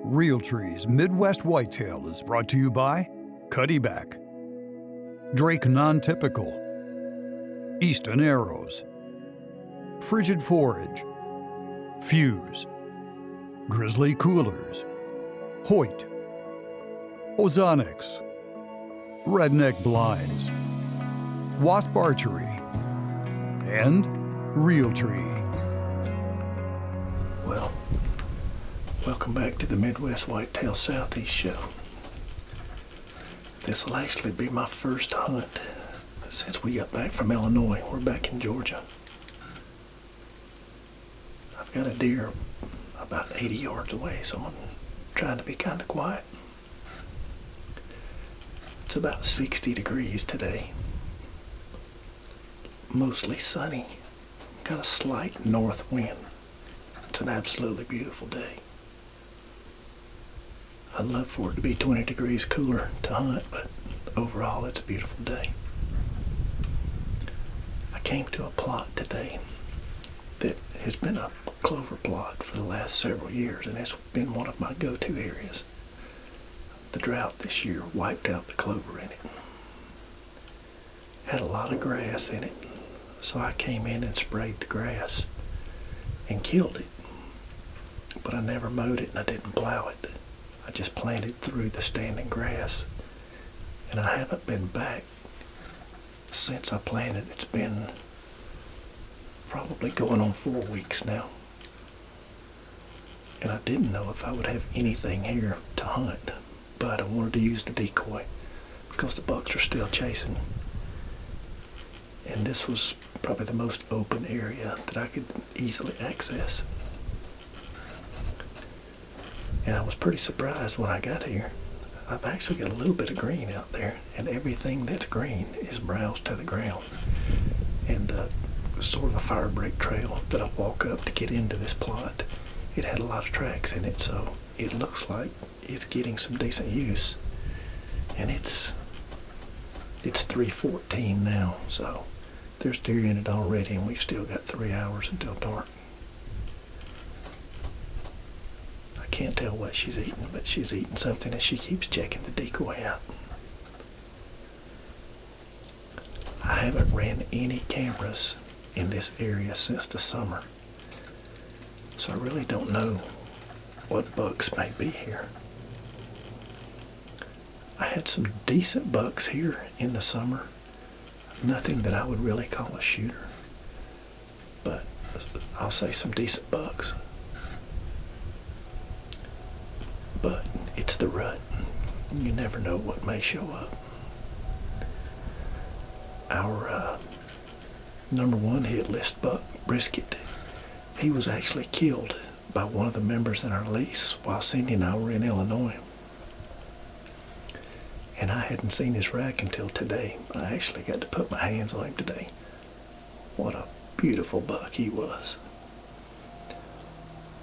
Realtree's Midwest Whitetail is brought to you by Cuddyback, Drake Non-Typical, Easton Arrows, Frigid Forage, Fuse, Grizzly Coolers, Hoyt, Ozonics, Redneck Blinds, Wasp Archery, and Realtree. Well, welcome back to the Midwest Whitetail Southeast Show. This will actually be my first hunt since we got back from Illinois. We're back in Georgia. I've got a deer about 80 yards away, so I'm trying to be kind of quiet. It's about 60 degrees today. Mostly sunny. Got a slight north wind. It's an absolutely beautiful day. I'd love for it to be 20 degrees cooler to hunt, but overall it's a beautiful day. I came to a plot today that has been a clover plot for the last several years, and it's been one of my go-to areas. The drought this year wiped out the clover in it. Had a lot of grass in it, so I came in and sprayed the grass and killed it. But I never mowed it and I didn't plow it. I just planted through the standing grass, and I haven't been back since I planted. It's been probably going on 4 weeks now, and I didn't know if I would have anything here to hunt, but I wanted to use the decoy because the bucks are still chasing, and this was probably the most open area that I could easily access. And I was pretty surprised when I got here. I've actually got a little bit of green out there, and everything that's green is browsed to the ground. And sort of a fire break trail that I walk up to get into this plot, it had a lot of tracks in it, so it looks like it's getting some decent use. And it's 3:14 now, so there's deer in it already, and we've still got 3 hours until dark. Can't tell what she's eating, but she's eating something, and she keeps checking the decoy out. I haven't ran any cameras in this area since the summer, so I really don't know what bucks may be here. I had some decent bucks here in the summer, nothing that I would really call a shooter, but I'll say some decent bucks. But it's the rut. You never know what may show up. Our number one hit list buck, Brisket, he was actually killed by one of the members in our lease while Cindy and I were in Illinois. And I hadn't seen his rack until today. I actually got to put my hands on him today. What a beautiful buck he was.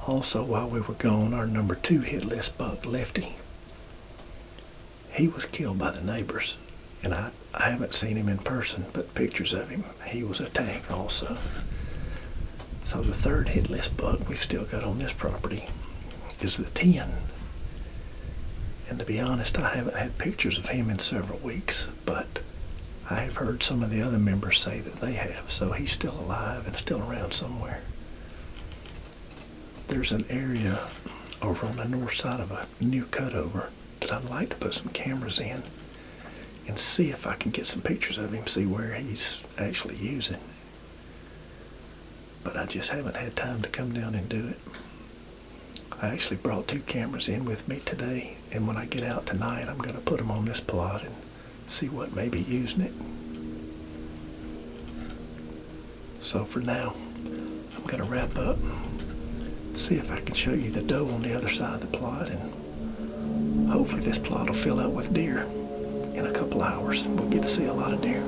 Also, while we were gone, our number 2 hit list buck, Lefty, he was killed by the neighbors, and I haven't seen him in person, but pictures of him. He was a tank also. So the 3rd hit list buck we've still got on this property is the 10. And to be honest, I haven't had pictures of him in several weeks, but I have heard some of the other members say that they have, so he's still alive and still around somewhere. There's an area over on the north side of a new cutover that I'd like to put some cameras in and see if I can get some pictures of him, see where he's actually using. But I just haven't had time to come down and do it. I actually brought 2 cameras in with me today, and when I get out tonight, I'm going to put them on this plot and see what may be using it. So for now, I'm going to wrap up, see if I can show you the doe on the other side of the plot, and hopefully this plot will fill out with deer in a couple hours. We'll get to see a lot of deer.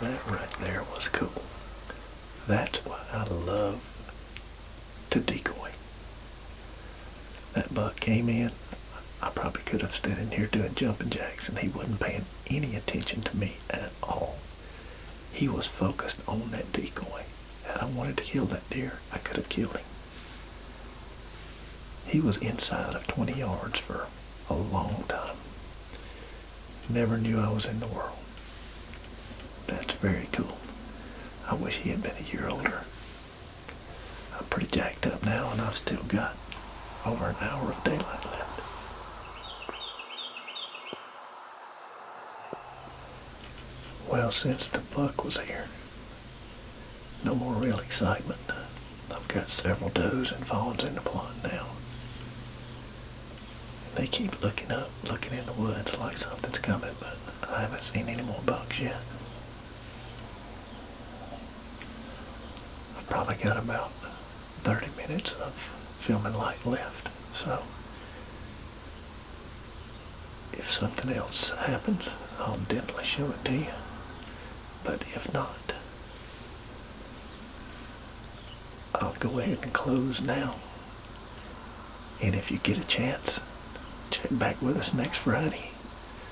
That right there was cool. That's why I love to decoy. That buck came in. I probably could have stood in here doing jumping jacks and he wasn't paying any attention to me at all. He was focused on that decoy. Had I wanted to kill that deer, I could have killed him. He was inside of 20 yards for a long time. Never knew I was in the world. That's very cool. I wish he had been a year older. I'm pretty jacked up now and I've still got over an hour of daylight left. Well, since the buck was here, no more real excitement. I've got several does and fawns in the plot now. They keep looking up, looking in the woods like something's coming, but I haven't seen any more bucks yet. I've probably got about 30 minutes of filming light left, so if something else happens, I'll definitely show it to you. But if not, I'll go ahead and close now. And if you get a chance, check back with us next Friday.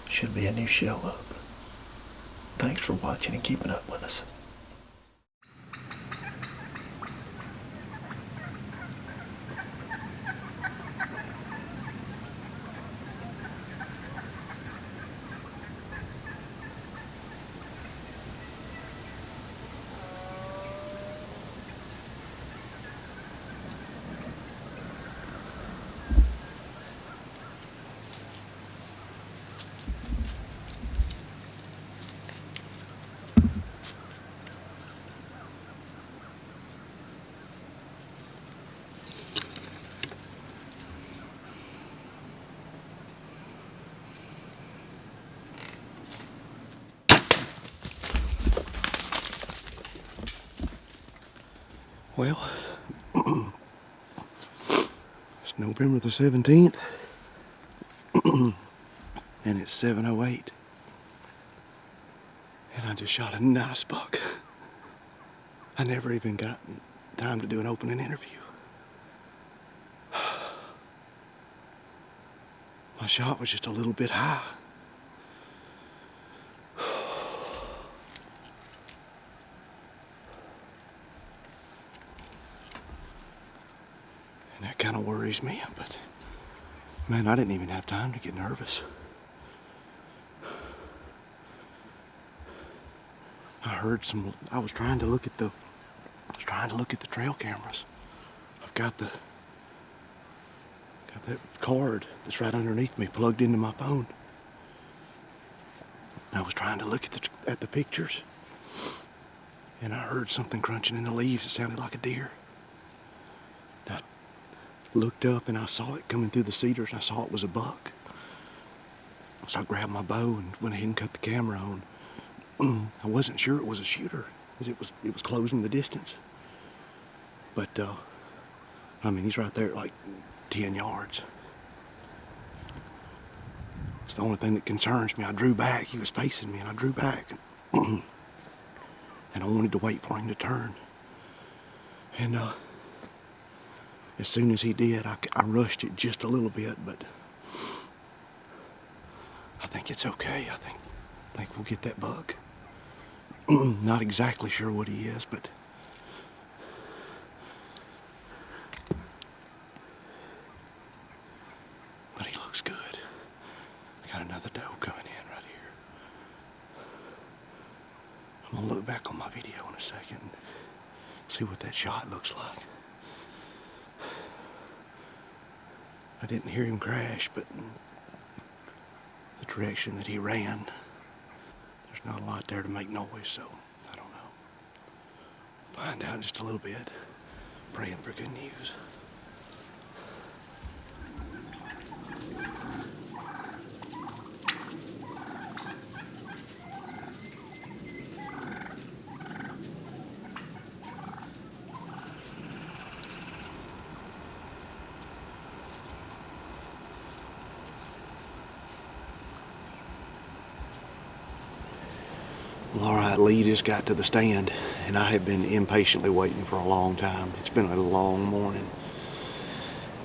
Should be a new show up. Thanks for watching and keeping up with us. Well, it's November the 17th, and it's 7:08, and I just shot a nice buck. I never even got time to do an opening interview. My shot was just a little bit high. And that kind of worries me, but man, I didn't even have time to get nervous. I was trying to look at the trail cameras. I've got that card that's right underneath me plugged into my phone. And I was trying to look at the pictures, and I heard something crunching in the leaves. It sounded like a deer. And I looked up and I saw it coming through the cedars, and I saw it was a buck. So I grabbed my bow and went ahead and cut the camera on. I wasn't sure it was a shooter, because it was closing the distance. But I mean, he's right there at like 10 yards. It's the only thing that concerns me. I drew back. He was facing me, and I drew back. And I wanted to wait for him to turn. And as soon as he did, I rushed it just a little bit, but I think it's okay. I think we'll get that buck. Not exactly sure what he is, but he looks good. I got another doe coming in right here. I'm gonna look back on my video in a second and see what that shot looks like. I didn't hear him crash, but the direction that he ran, there's not a lot there to make noise, so I don't know. Find out in just a little bit. Praying for good news. Well, all right, Lee just got to the stand, and I have been impatiently waiting for a long time. It's been a long morning.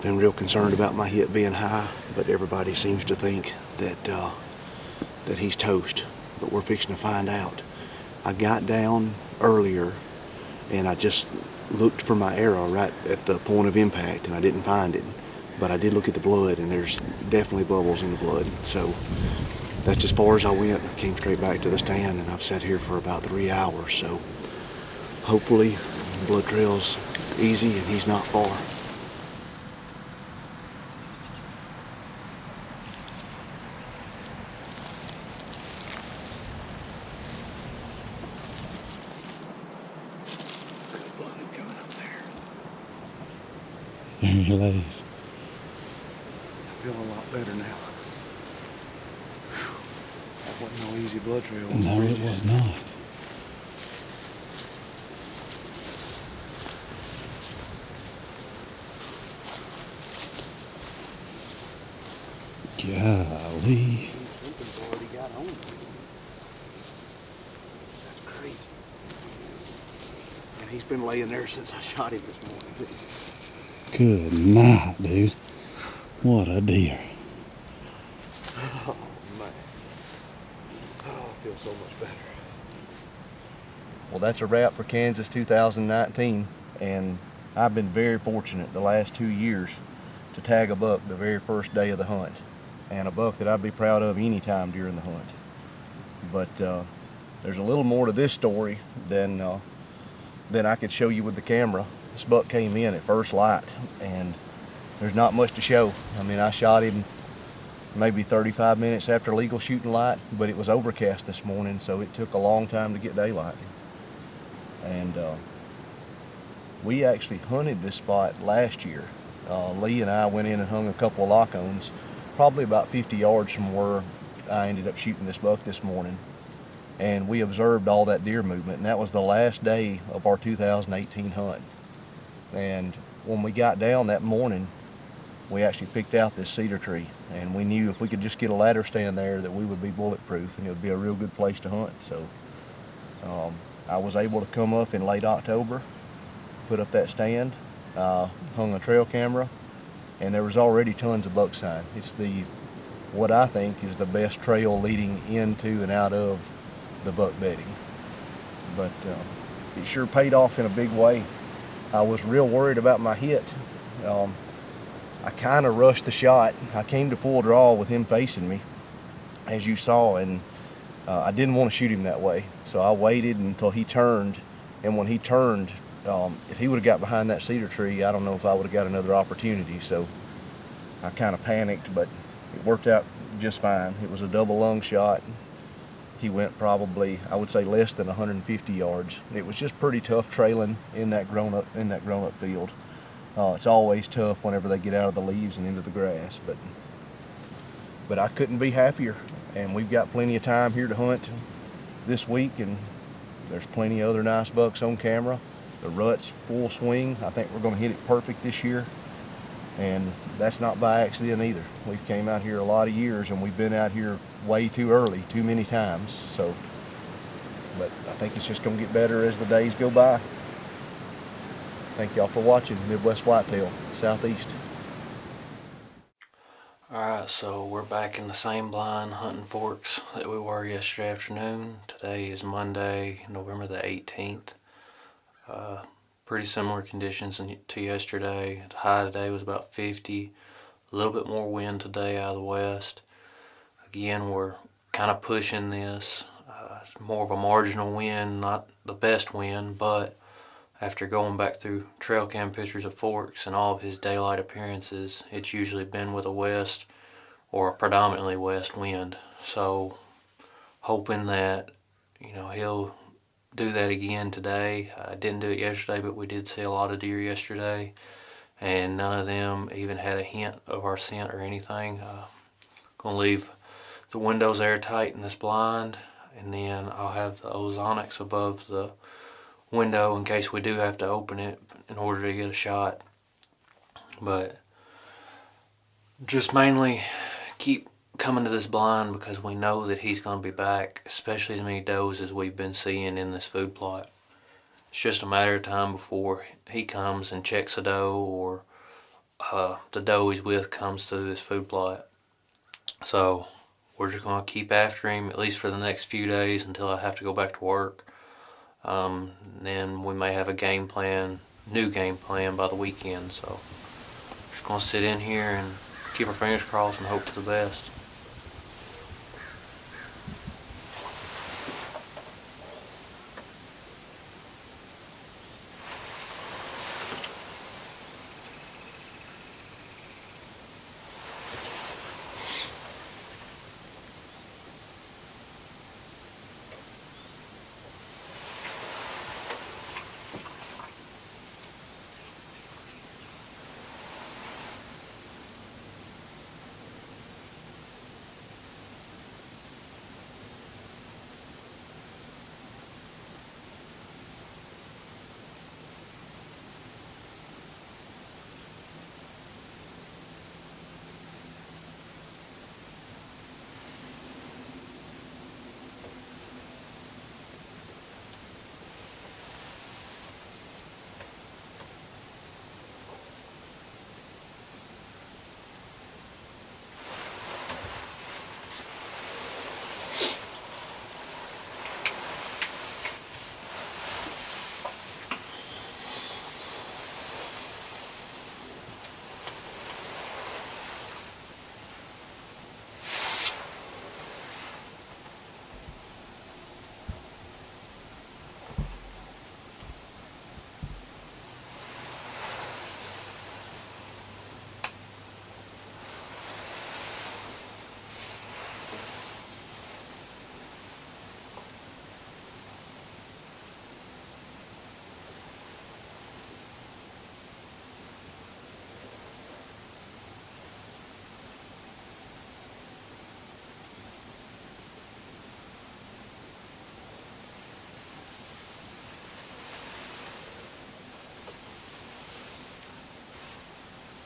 Been real concerned about my hit being high, but everybody seems to think that that he's toast. But we're fixing to find out. I got down earlier, and I just looked for my arrow right at the point of impact, and I didn't find it. But I did look at the blood, and there's definitely bubbles in the blood. So that's as far as I went. I came straight back to the stand, and I've sat here for about 3 hours. So hopefully the blood trail's easy and he's not far. Good blood coming up there. There he lays. I feel a lot better now. That wasn't no easy blood trail. No, it was not. Golly. Something's already got on me. That's crazy. And he's been laying there since I shot him this morning. Good night, dude. What a deer. Oh, man. Oh, I feel so much better. Well, that's a wrap for Kansas 2019, and I've been very fortunate the last 2 years to tag a buck the very first day of the hunt, and a buck that I'd be proud of any time during the hunt. But there's a little more to this story than I could show you with the camera. This buck came in at first light, and there's not much to show. I mean, I shot him maybe 35 minutes after legal shooting light, but it was overcast this morning, so it took a long time to get daylight. And we actually hunted this spot last year. Lee and I went in and hung a couple of lock-ons, probably about 50 yards from where I ended up shooting this buck this morning. And we observed all that deer movement, and that was the last day of our 2018 hunt. And when we got down that morning, we actually picked out this cedar tree, and we knew if we could just get a ladder stand there that we would be bulletproof, and it would be a real good place to hunt. So I was able to come up in late October, put up that stand, hung a trail camera, and there was already tons of buck sign. It's what I think is the best trail leading into and out of the buck bedding. But it sure paid off in a big way. I was real worried about my hit. I kind of rushed the shot. I came to full draw with him facing me, as you saw, and I didn't want to shoot him that way. So I waited until he turned, and when he turned, if he would have got behind that cedar tree, I don't know if I would have got another opportunity. So I kind of panicked, but it worked out just fine. It was a double lung shot. He went probably, I would say, less than 150 yards. It was just pretty tough trailing in that grown-up field. It's always tough whenever they get out of the leaves and into the grass, but I couldn't be happier. And we've got plenty of time here to hunt this week, and there's plenty of other nice bucks on camera. The rut's full swing. I think we're going to hit it perfect this year, and that's not by accident either. We've came out here a lot of years, and we've been out here way too early, too many times. So, but I think it's just going to get better as the days go by. Thank y'all for watching Midwest Whitetail Southeast. Alright, so we're back in the same blind hunting forks that we were yesterday afternoon. Today is Monday, November the 18th. Pretty similar conditions to yesterday. The high today was about 50. A little bit more wind today out of the west. Again, we're kind of pushing this. It's more of a marginal wind, not the best wind, but after going back through trail cam pictures of Forks and all of his daylight appearances, it's usually been with a west or a predominantly west wind. So hoping that, he'll do that again today. I didn't do it yesterday, but we did see a lot of deer yesterday, and none of them even had a hint of our scent or anything. Gonna leave the windows airtight in this blind, and then I'll have the ozonics above the window in case we do have to open it in order to get a shot. But just mainly keep coming to this blind because we know that he's going to be back, especially as many does as we've been seeing in this food plot. It's just a matter of time before he comes and checks a doe, or the doe he's with comes to this food plot. So we're just going to keep after him, at least for the next few days until I have to go back to work. Then we may have a new game plan by the weekend. So just going to sit in here and keep our fingers crossed and hope for the best.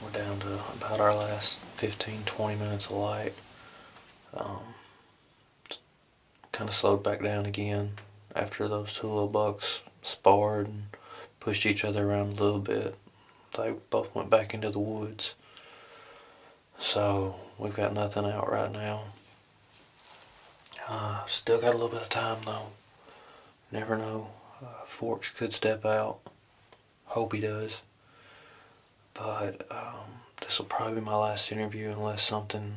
We're down to about our last 15-20 minutes of light. Kind of slowed back down again after those two little bucks sparred and pushed each other around a little bit. They both went back into the woods. So we've got nothing out right now. Still got a little bit of time though. Never know. Forks could step out. Hope he does. But this will probably be my last interview unless something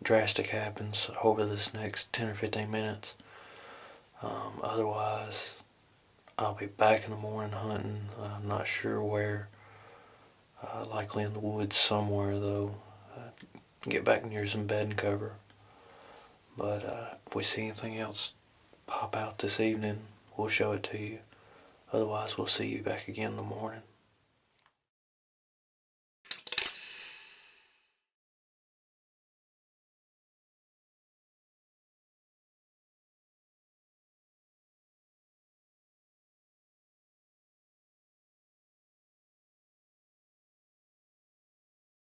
drastic happens over this next 10 or 15 minutes. Otherwise, I'll be back in the morning hunting. I'm not sure where. Likely in the woods somewhere though. Get back near some bed and cover. But if we see anything else pop out this evening, we'll show it to you. Otherwise, we'll see you back again in the morning.